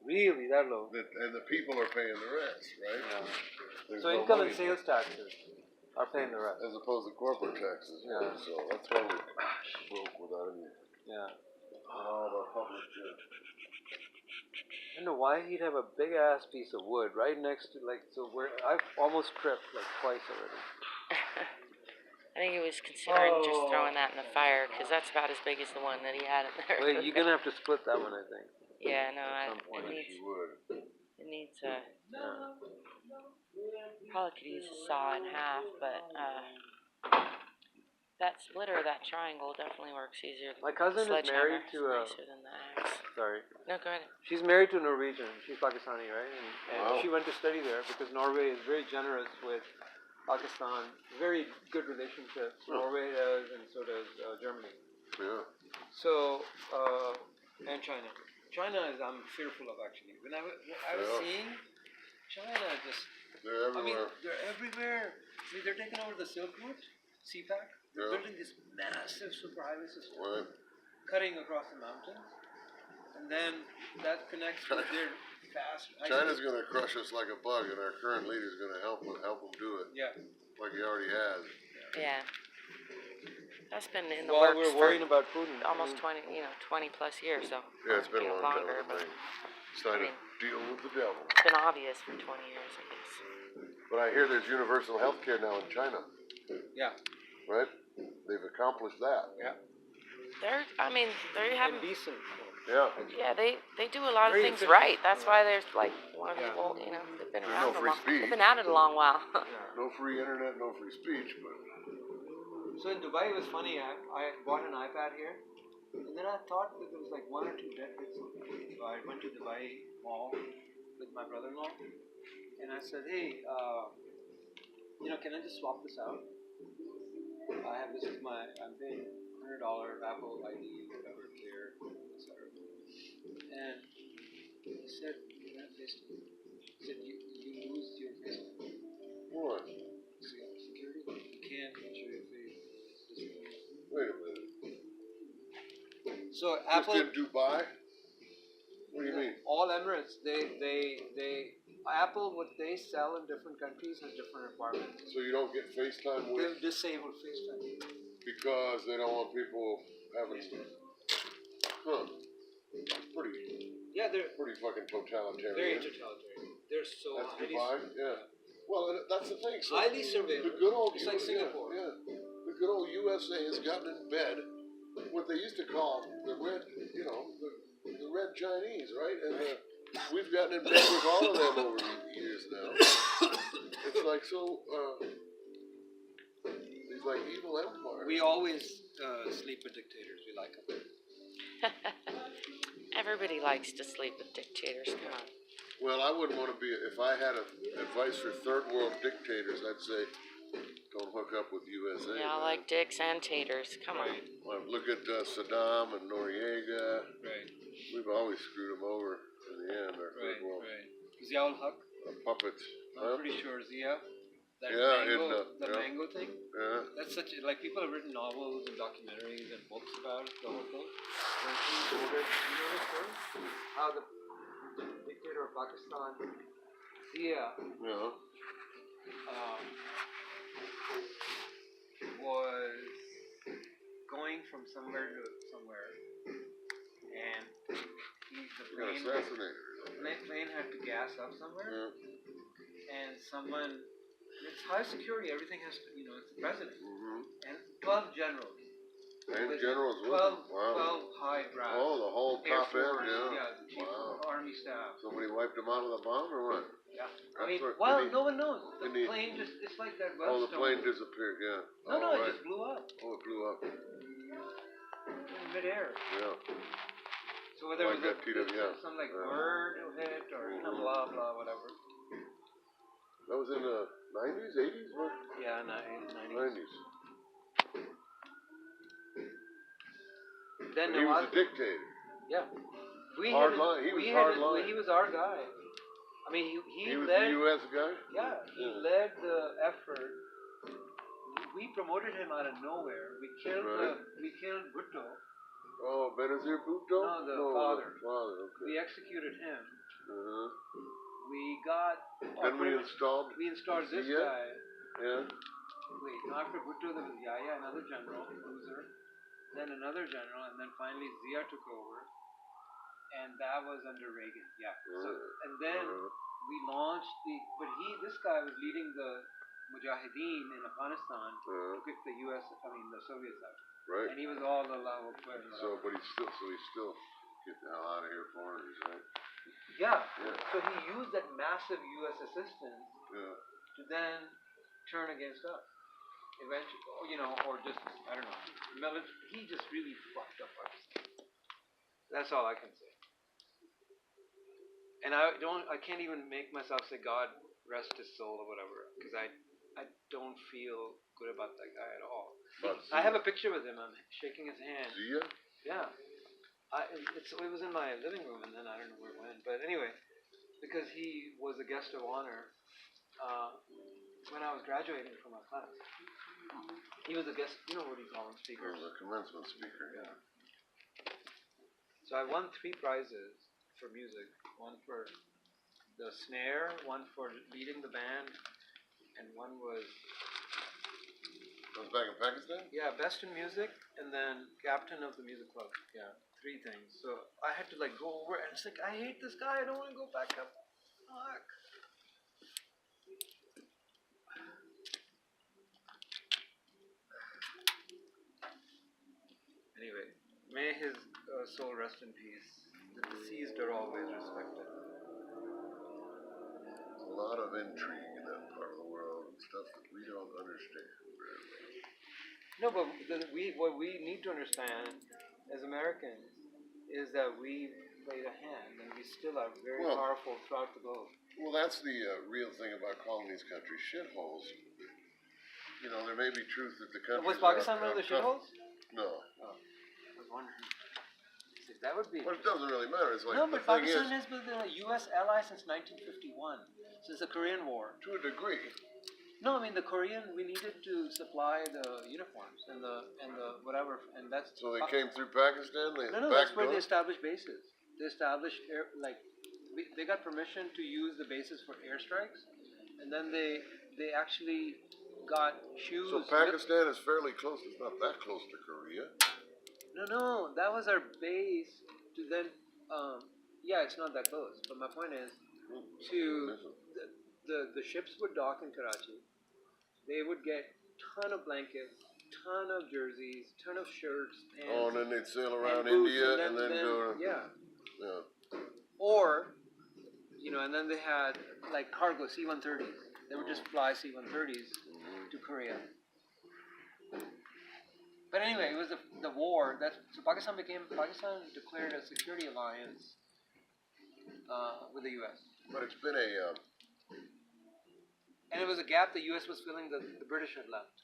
Really, that low? And the people are paying the rest, right? Yeah. So income and sales taxes are paying the rest. As opposed to corporate taxes, yeah. So that's why we broke without any. Yeah. All of our public goods. I don't know why he'd have a big ass piece of wood right next to I've almost tripped like twice already. I think he was considering just throwing that in the fire because that's about as big as the one that he had in there. Wait, you're gonna have to split that one, I think. Yeah, no, it needs a. Probably could use a saw in half, but that splitter, that triangle, definitely works easier. My cousin is married to a. Nicer than the axe. Sorry. No, go ahead. She's married to a Norwegian. She's Pakistani, right? And she went to study there because Norway is very generous with Pakistan. Very good relationships. Norway does, and so does Germany. Yeah. So, and China. China is I'm fearful of actually. When I was seeing China just. They're everywhere. I mean, they're everywhere. I mean, they're taking over the Silk Route, CPAC. They're building this massive superhighway system, cutting across the mountains, and then that connects with their fast. China's going to crush us like a bug, and our current leader's going to help them do it. Yeah. Like he already has. Yeah. That's been in the works we're worrying about Putin. Almost 20 plus years, so. Yeah, it's been a long longer, time. But it's time to deal with the devil. It's been obvious for 20 years, I guess. But I hear there's universal health care now in China. Yeah. Right? They've accomplished that. Yeah. They're having. And decent. Yeah. Yeah, they do a lot of things right. That's why there's like one of the old, they've been around a long. They've been at it a long while. No free internet, no free speech, but. So in Dubai, it was funny. I bought an iPad here, and then I thought that there was like one or two dead bits. So I went to Dubai Mall with my brother-in-law, and I said, "Hey, can I just swap this out? This is I'm paying $100 Apple ID, whatever, clear, etc." And he said, "You have FaceTime." He said, "You lose your FaceTime." What? Security? You can't show your face. Wait a minute. So Apple. Just in Dubai? What do you mean? All Emirates, Apple, what they sell in different countries has different requirements. So you don't get FaceTime with? They've disabled FaceTime. Because they don't want people having. Huh. It's pretty. Yeah, they're pretty fucking totalitarian. Very totalitarian. They're so. That's Dubai. Yeah. Well, that's the thing. So highly surveilled. The good old. It's like Singapore. Yeah. The good old USA has gotten in bed. What they used to call the red, the red Chinese, right? And we've gotten in bed with all of them over the years now. It's like these like evil empires. We always sleep with dictators. We like them. Everybody likes to sleep with dictators. Come on. Well, I wouldn't want to be. If I had advice for third world dictators, I'd say. Don't hook up with USA. Yeah, I like dicks and taters. Come on. Well, look at Saddam and Noriega. Right. We've always screwed them over in the end. Right. Ziaul Haq. Puppets. I'm pretty sure Zia. That mango thing. Yeah. That's people have written novels and documentaries and books about the whole thing. When he voted, you know the story? How the dictator of Pakistan, Zia. Yeah. Was going from somewhere to somewhere, and the plane had to gas up somewhere, and someone, it's high security, everything has to, it's the president, and 12 generals. And generals, 12 high brass. Oh, the whole top end, Yeah, the chief of army staff. Somebody wiped them out of the bomb or what? Yeah. No one knows. The plane it's like that Wellstone. Oh, the plane disappeared, yeah. No, it just blew up. Oh, it blew up. In midair. Yeah. So whether it was some bird hit or blah, blah, whatever. That was in the 90s, 80s, what? Yeah, 90s. Then he was a dictator. Yeah. He was hardline. He was our guy. I mean, he was led, the U.S. guy? Yeah, he led the effort. We promoted him out of nowhere. We killed Bhutto, Oh, Benazir Bhutto? No, the father. Father, okay. We executed him. Uh-huh. We got. Then we installed. We installed this Zia? guy. Yeah. Wait, no, after Bhutto there was Yahya, another general, loser. Then another general, and then finally Zia took over. And that was under Reagan, yeah. So, and then we launched this guy was leading the Mujahideen in Afghanistan to kick the the Soviets out. Right. And he was all the level player. So he still get the hell out of here foreigners, right? Yeah. So he used that massive U.S. assistance to then turn against us. Eventually, or just, I don't know. He just really fucked up us. That's all I can say. And I can't even make myself say God rest his soul or whatever, because I don't feel good about that guy at all. I have a picture with him. I'm shaking his hand. Zia? Yeah. It was in my living room, and then I don't know where it went. But anyway, because he was a guest of honor when I was graduating from my class. He was a guest. You know what you call him, speaker. He was a commencement speaker. Yeah. So I won 3 prizes for music. One for the snare, one for leading the band, and one was... That was back in Pakistan? Yeah, best in music, and then captain of the music club. Yeah, 3 things. So I had to go over, and it's like, I hate this guy, I don't want to go back up. Fuck. Anyway, may his soul rest in peace. The deceased are always respected. A lot of intrigue in that part of the world and stuff that we don't understand very well. No, but what we need to understand as Americans is that we played a hand, and we still are very powerful throughout the globe. Well, that's the real thing about calling these countries shitholes. There may be truth that the country. Was Pakistan one of the shitholes? No. Oh, I was wondering. That would be. Well, it doesn't really matter. It's like no, but Pakistan has been a U.S. ally since 1951, since the Korean War. To a degree. No, I mean the Korean. We needed to supply the uniforms and the whatever, and that's. So they came through Pakistan. That's where they established bases. They established they got permission to use the bases for airstrikes, and then they actually got shoes. So Pakistan is fairly close. It's not that close to Korea. No, that was our base. To then, it's not that close. But my point is, the ships would dock in Karachi. They would get ton of blankets, ton of jerseys, ton of shirts. And then they'd sail around India and then go. Yeah. Or, and then they had cargo C-130s. They would just fly C-130s to Korea. But anyway, it was the war. So Pakistan declared a security alliance with the U.S. But it's been a... And it was a gap the U.S. was filling the British had left.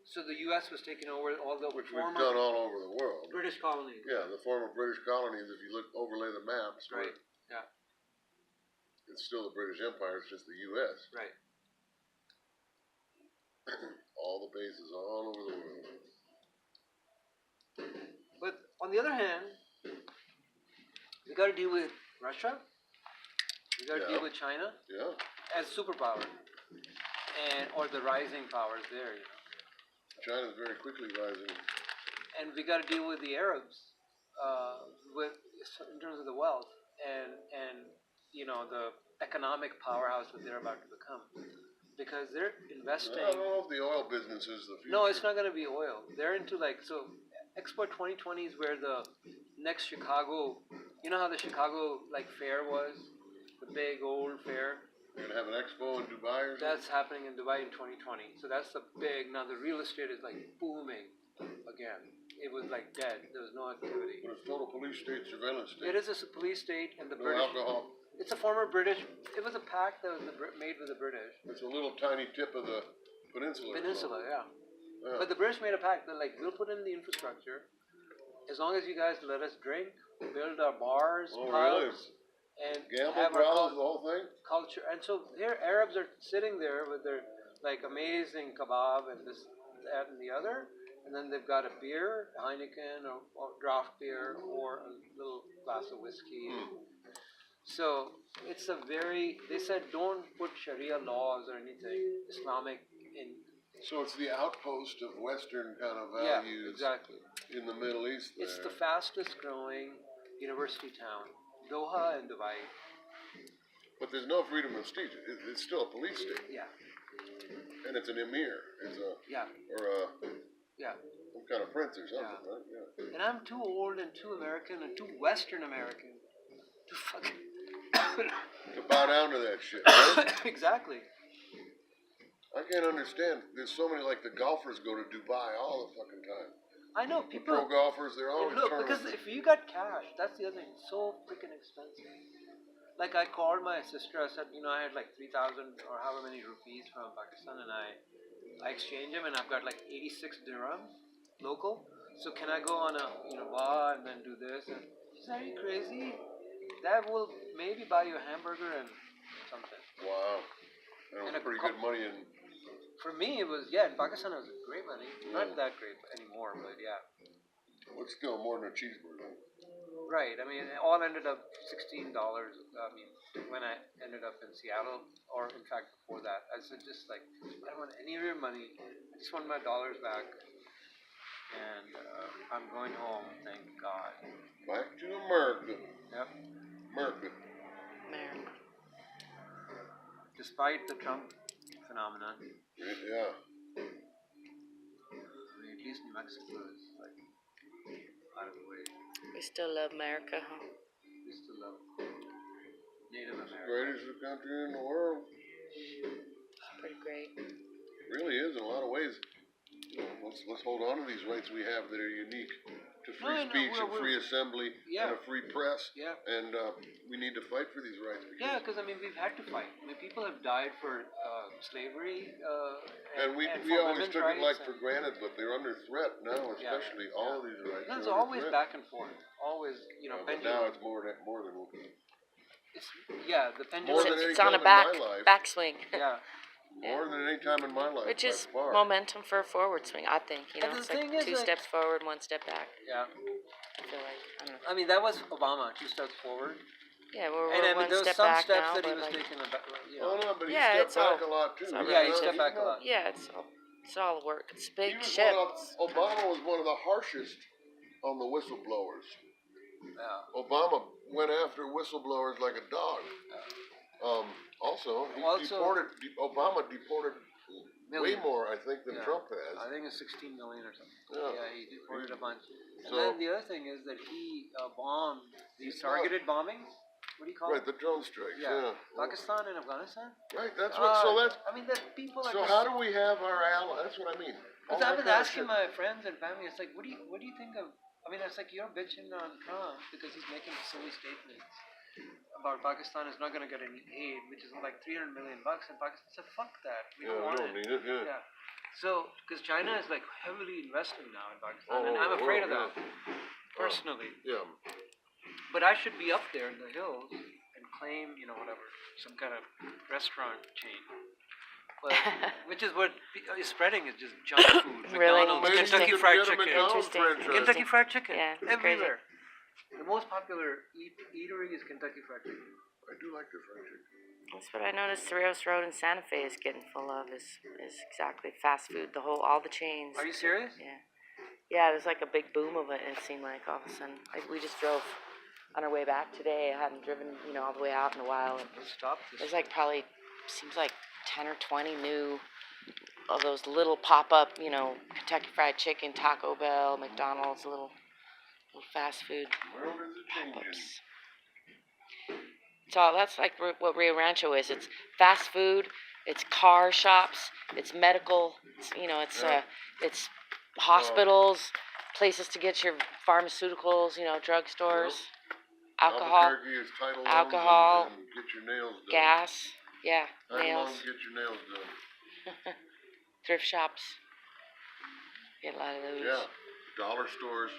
So the U.S. was taking over all the Which former... we've done all over the world. British colonies. Yeah, the former British colonies, if you overlay the maps... Right, yeah. It's still the British Empire, it's just the U.S. Right. All the bases all over the world. But on the other hand, we got to deal with Russia. We got to deal with China as superpower, or the rising powers there. China's very quickly rising. And we got to deal with the Arabs, in terms of the wealth and the economic powerhouse that they're about to become, because they're investing. I don't know if the oil business is the future. No, it's not going to be oil. They're into Expo 2020 is where the next Chicago, how the Chicago fair was, the big old fair. You're gonna have an expo in Dubai or something? That's happening in Dubai in 2020. So that's the big. Now the real estate is booming again. It was dead. There was no activity. But it's total police state, surveillance state. It is a police state, and the no British. Alcohol. It's a former British. It was a pact that was made with the British. It's a little tiny tip of the peninsula. Yeah. But the British made a pact that we'll put in the infrastructure as long as you guys let us drink, build our bars, pubs, and gamble, have browse, the whole thing. Culture. And so here Arabs are sitting there with their amazing kebab and this, that, and the other, and then they've got a beer, Heineken or draft beer, or a little glass of whiskey. So it's a very. They said don't put Sharia laws or anything Islamic in. So it's the outpost of Western kind of Yeah, values exactly. in the Middle East. There. It's the fastest growing university town, Doha and Dubai. But there's no freedom of speech. It's still a police state. Yeah. And it's an emir. It's a Yeah. or a Yeah. some kind of prince or something, Yeah. right? Yeah. And I'm too old and too American and too Western American to fucking To bow down to that shit. Right? exactly. I can't understand. There's so many like the golfers go to Dubai all the fucking time. I know The people. pro golfers, they're always Look, turning. because if you got cash, that's the other thing. It's so freaking expensive. Like I called my sister. I said, I had like 3,000 or however many rupees from Pakistan, and I exchanged them, and I've got like 86 dirhams local. So can I go on a bar and then do this? And she said, are you crazy? That will maybe buy you a hamburger and something. Wow. That was And pretty good money in. For me, it was in Pakistan it was great money. Not that great anymore, but yeah. Well, it's still more than a cheeseburger. Right. I mean, it all ended up $16. I mean, when I ended up in Seattle, or in fact before that, I said just like, I don't want any of your money. I just want my dollars back. And I'm going home, thank God. Back to America. Yep. America. America. Despite the Trump phenomenon, Yeah. I mean, at least New Mexico is like out of the way. We still love America, huh? We still love Native America. Greatest country in the world. It's pretty great. It really is in a lot of ways. Let's hold on to these rights we have that are unique to free speech and free assembly and a free press. Yeah. And we need to fight for these rights. Because I mean we've had to fight. I mean people have died for slavery. And we always took it like for granted, but they're under threat now, especially all of these rights. It's always back and forth. Always, but pendulum. now it's more than It's, the pendulum. More than any It's on a time in my life. backswing. Yeah. More than any time in my life. Which is by far. momentum for a forward swing, I think. And the It's like thing is, two steps forward, one step back. Yeah. I feel like, I don't know. I mean, that was Obama, 2 steps forward. Yeah, we're And I mean, one there was step some back steps now, that he but was like, taking about, Oh no, but he Yeah, stepped it's back all- a lot too. it's all Yeah, he stepped back a lot. yeah, it's all work. It's a big He was ship. Obama was one of the harshest on the whistleblowers. Yeah. Obama went after whistleblowers like a dog. Also, Obama deported way more, I think, than Trump has. I think it's 16 million or something. Yeah. Yeah, he deported a bunch. And So- then the other thing is that he bombed these targeted bombings. What do you call Right, it? the drone strikes. Yeah. Yeah. Pakistan and Afghanistan. Right. That's what. So that's. I mean, the people are. So how do we have our ally? That's what I mean. All Because I've that been kind of asking shit. my friends and family, it's like, what do you think of? I mean, it's like you're bitching on Trump because he's making silly statements about Pakistan is not going to get any aid, which is like $300 million, and Pakistan said, fuck that, we Yeah, don't we want don't it. need it. Yeah. So, because China is like heavily investing now in Pakistan, and Oh, I'm afraid of yeah. that, personally. Yeah. But I should be up there in the hills and claim, whatever, some kind of restaurant chain. But, which is what is spreading is just junk food. Really? McDonald's, Maybe Kentucky you Fried could get a Chicken. McDonald's Interesting. franchise. Kentucky Fried Chicken. Yeah, it's Everywhere. The most popular eatery is Kentucky Fried Chicken. I do like the fried chicken. That's what I noticed. Cerritos Road in Santa Fe is getting full of is exactly fast food. All the chains. Are you serious? Yeah. Yeah, there's like a big boom of it. It seemed like all of a sudden, like we just drove on our way back today. I hadn't driven, all the way out in a while. And Let's stop this. there's like probably seems like 10 or 20 new of those little pop-up, Kentucky Fried Chicken, Taco Bell, McDonald's, little fast food World is a changing. pop-ups. So that's like what Rio Rancho is. It's fast food, it's car shops, it's medical, it's hospitals, places to get your pharmaceuticals, drugstores, alcohol, Albuquerque is title alcohol, and get your nails done. gas, yeah, Title nails, loans, get your nails done. thrift shops. Get a lot of those. Yeah. Dollar stores.